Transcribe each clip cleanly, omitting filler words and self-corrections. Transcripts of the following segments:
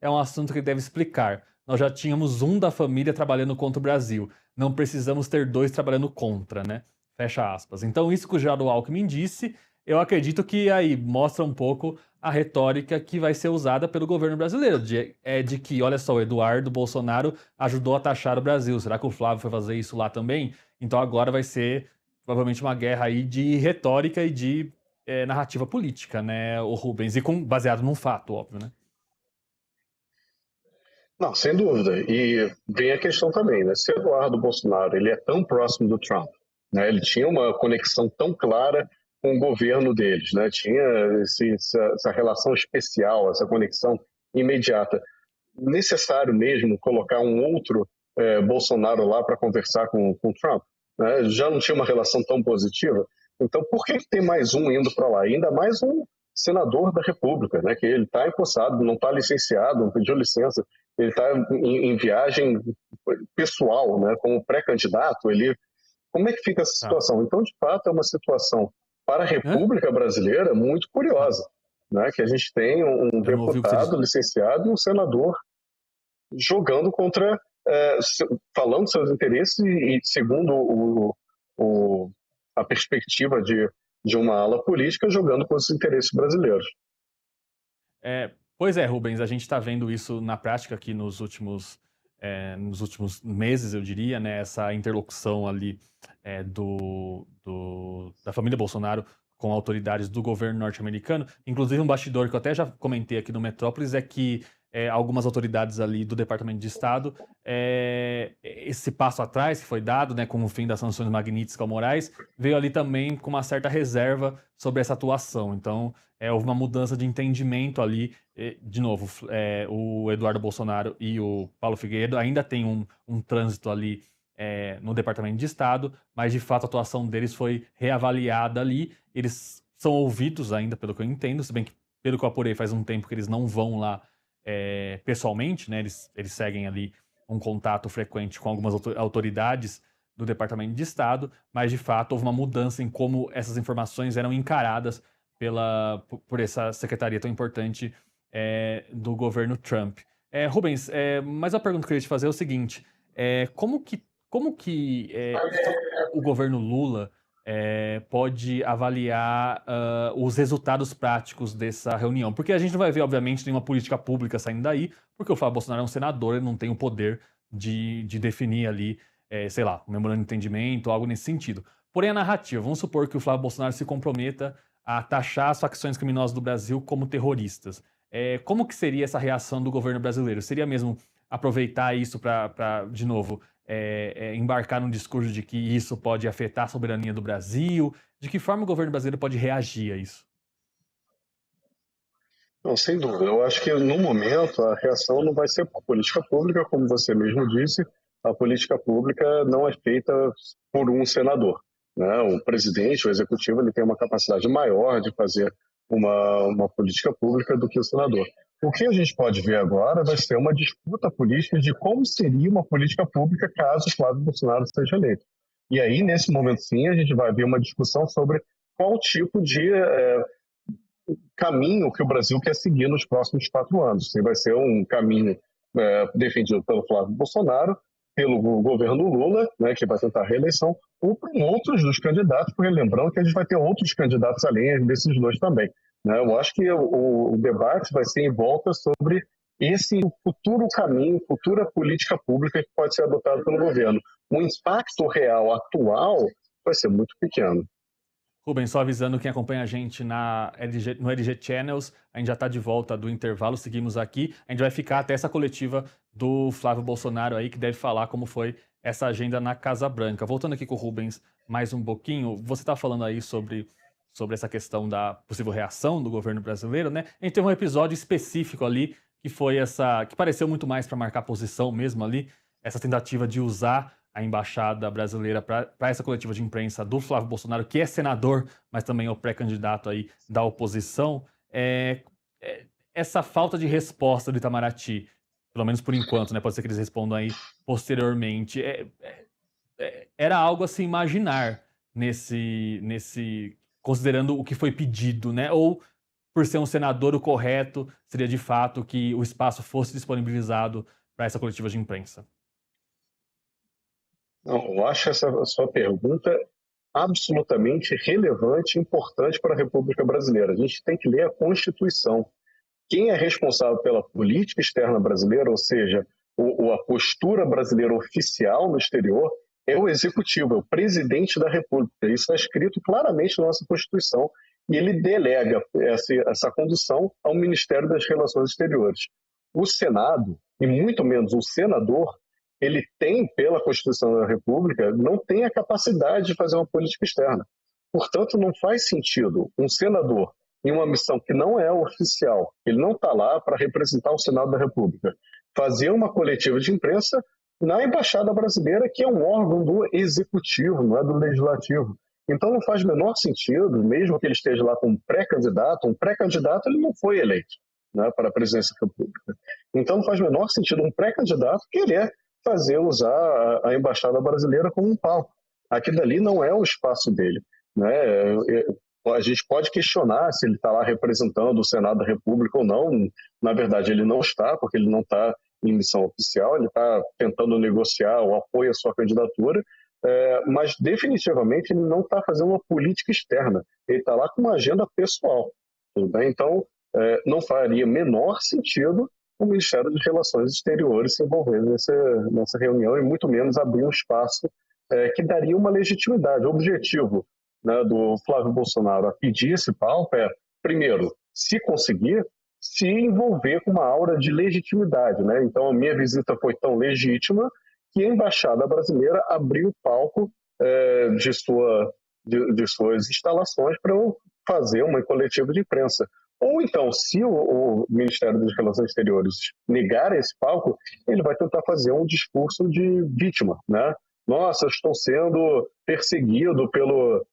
é um assunto que ele deve explicar. Nós já tínhamos um da família trabalhando contra o Brasil. Não precisamos ter dois trabalhando contra, né? Fecha aspas. Então, isso que o Geraldo Alckmin disse, eu acredito que aí mostra um pouco a retórica que vai ser usada pelo governo brasileiro, de que, olha só, o Eduardo Bolsonaro ajudou a taxar o Brasil. Será que o Flávio foi fazer isso lá também? Então agora vai ser provavelmente uma guerra aí de retórica e de narrativa política, né, o Rubens? E baseado num fato, óbvio, né? Não, sem dúvida. E vem a questão também, né? Se Eduardo Bolsonaro ele é tão próximo do Trump, né? Ele tinha uma conexão tão clara com o governo deles, né? Tinha essa relação especial, essa conexão imediata. Necessário mesmo colocar um outro Bolsonaro lá para conversar com Trump, né? Já não tinha uma relação tão positiva. Então, por que tem mais um indo para lá? Ainda mais um senador da República, né? Que ele está empossado, não está licenciado, não pediu licença, ele está em viagem pessoal, né? Como pré-candidato, ele como é que fica essa Tá. situação? Então, de fato, é uma situação para a Hã? República Brasileira muito Tá. curiosa, né? Que a gente tem um Eu não ouvi o que você disse. deputado licenciado e um senador jogando contra, falando seus interesses e segundo a perspectiva de uma ala política, jogando com os interesses brasileiros. Pois é, Rubens, a gente está vendo isso na prática aqui nos últimos meses, eu diria, né? Essa interlocução ali da família Bolsonaro com autoridades do governo norte-americano. Inclusive, um bastidor que eu até já comentei aqui no Metrópolis é que algumas autoridades ali do Departamento de Estado, esse passo atrás que foi dado, né, com o fim das sanções Magnitsky ao Moraes, veio ali também com uma certa reserva sobre essa atuação. Então, houve uma mudança de entendimento ali. De novo, o Eduardo Bolsonaro e o Paulo Figueiredo ainda têm um trânsito ali no Departamento de Estado, mas de fato a atuação deles foi reavaliada ali. Eles são ouvidos ainda, pelo que eu entendo, se bem que, pelo que eu apurei, faz um tempo que eles não vão lá pessoalmente, né? Eles seguem ali um contato frequente com algumas autoridades do Departamento de Estado, mas de fato houve uma mudança em como essas informações eram encaradas por essa secretaria tão importante do governo Trump. Rubens, mas a pergunta que eu queria te fazer é o seguinte: como que o governo Lula pode avaliar os resultados práticos dessa reunião? Porque a gente não vai ver, obviamente, nenhuma política pública saindo daí, porque o Flávio Bolsonaro é um senador, ele não tem o poder de definir ali, sei lá, um memorando de entendimento, algo nesse sentido. Porém, a narrativa, vamos supor que o Flávio Bolsonaro se comprometa a taxar as facções criminosas do Brasil como terroristas. Como que seria essa reação do governo brasileiro? Seria mesmo aproveitar isso para, de novo, embarcar num discurso de que isso pode afetar a soberania do Brasil? De que forma o governo brasileiro pode reagir a isso? Não, sem dúvida. Eu acho que no momento a reação não vai ser por política pública, como você mesmo disse, a política pública não é feita por um senador, né? O presidente, o executivo, ele tem uma capacidade maior de fazer uma política pública do que o senador. O que a gente pode ver agora vai ser uma disputa política de como seria uma política pública caso Flávio Bolsonaro seja eleito. E aí, nesse momento, sim, a gente vai ver uma discussão sobre qual tipo de caminho que o Brasil quer seguir nos próximos 4 anos. Se vai ser um caminho defendido pelo Flávio Bolsonaro, pelo governo Lula, né, que vai tentar a reeleição, ou por outros dos candidatos, porque lembrando que a gente vai ter outros candidatos além desses dois também. Né? Eu acho que o debate vai ser em volta sobre esse futuro caminho, futura política pública que pode ser adotada pelo governo. O impacto real atual vai ser muito pequeno. Rubens, só avisando quem acompanha a gente no LG Channels, a gente já está de volta do intervalo, seguimos aqui. A gente vai ficar até essa coletiva do Flávio Bolsonaro aí, que deve falar como foi essa agenda na Casa Branca. Voltando aqui com o Rubens mais um pouquinho, você está falando aí sobre essa questão da possível reação do governo brasileiro, né? A gente teve um episódio específico ali, que foi que pareceu muito mais para marcar posição mesmo ali, essa tentativa de usar a embaixada brasileira para essa coletiva de imprensa do Flávio Bolsonaro, que é senador, mas também é o pré-candidato aí da oposição. Essa falta de resposta do Itamaraty, pelo menos por enquanto, né? Pode ser que eles respondam aí posteriormente. Era algo a se imaginar considerando o que foi pedido, né? Ou por ser um senador, o correto seria de fato que o espaço fosse disponibilizado para essa coletiva de imprensa? Não, eu acho essa sua pergunta absolutamente relevante e importante para a República Brasileira. A gente tem que ler a Constituição. Quem é responsável pela política externa brasileira, ou seja, a postura brasileira oficial no exterior, é o executivo, é o presidente da República. Isso está escrito claramente na nossa Constituição e ele delega essa condução ao Ministério das Relações Exteriores. O Senado, e muito menos o senador, ele tem, pela Constituição da República, não tem a capacidade de fazer uma política externa. Portanto, não faz sentido um senador em uma missão que não é oficial, ele não está lá para representar o Senado da República, fazer uma coletiva de imprensa na Embaixada Brasileira, que é um órgão do Executivo, não é do Legislativo. Então não faz o menor sentido, mesmo que ele esteja lá como pré-candidato, um pré-candidato ele não foi eleito, né, para a presidência da República. Então não faz o menor sentido um pré-candidato querer usar a Embaixada Brasileira como um palco. Aquilo ali não é o espaço dele, né? A gente pode questionar se ele está lá representando o Senado da República ou não. Na verdade, ele não está, porque ele não está em missão oficial, ele está tentando negociar o apoio à sua candidatura, mas definitivamente ele não está fazendo uma política externa, ele está lá com uma agenda pessoal. Tudo bem? Então, não faria menor sentido o Ministério das Relações Exteriores se envolver nessa reunião e muito menos abrir um espaço que daria uma legitimidade. O objetivo, né, do Flávio Bolsonaro a pedir esse palco é, primeiro, se conseguir, se envolver com uma aura de legitimidade, né? Então, a minha visita foi tão legítima que a Embaixada Brasileira abriu o palco de suas instalações para eu fazer uma coletiva de imprensa. Ou então, se o Ministério das Relações Exteriores negar esse palco, ele vai tentar fazer um discurso de vítima, né? Nossa, estou sendo perseguido pelo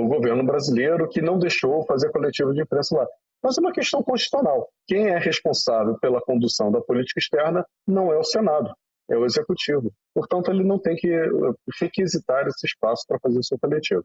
governo brasileiro que não deixou fazer coletiva de imprensa lá. Mas é uma questão constitucional. Quem é responsável pela condução da política externa não é o Senado, é o Executivo. Portanto, ele não tem que requisitar esse espaço para fazer sua coletiva.